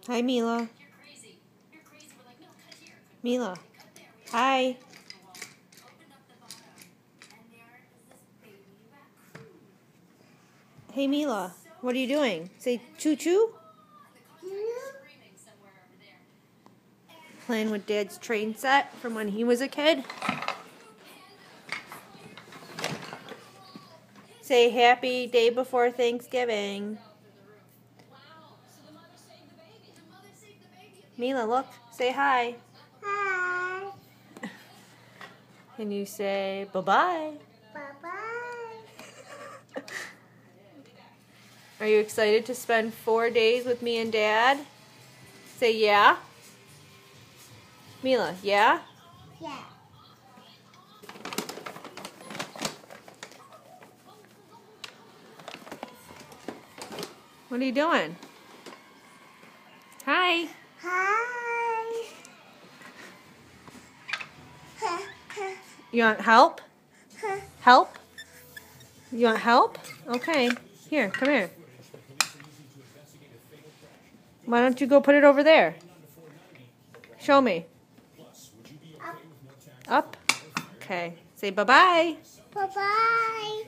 Hi, Mila. Mila. Hi. Hey, Mila. What are you doing? Say choo-choo? Playing with Dad's train set from when he was a kid. Say happy day before Thanksgiving. Mila, look. Say hi. Hi. Can you say bye-bye? Bye-bye. Are you excited to spend 4 days with me and Dad? Say yeah. Mila, yeah? Yeah. What are you doing? Hi. Hi. You want help? Help? You want help? Okay. Here, come here. Why don't you go put it over there? Show me. Up. Up? Okay. Say bye-bye. Bye-bye.